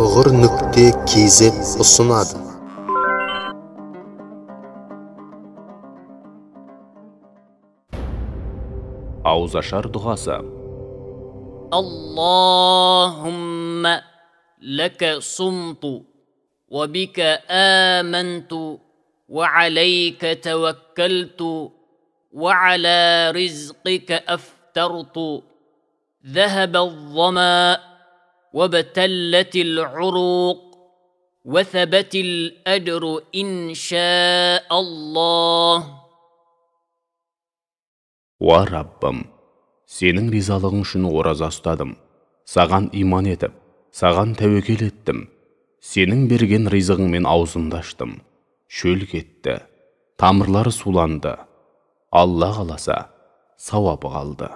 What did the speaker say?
togur.kz ұсынады. Ауызашар дұғасы. Аллахумма лака сумту ва бика аманту ва алейка таваккалту ва аля ризқика афтарту ذهب الظمأ وابتلت العروق وثبت الأجر إن شاء الله. Уа Раббым, сенің ризалығың үшін ораза ұстадым, саған иман етіп, саған тәуекел еттім. Сенің берген ризығыңмен аузымды аштым. Шөл кетті, тамырлары суланды. Алла қаласа, сауабы қалды.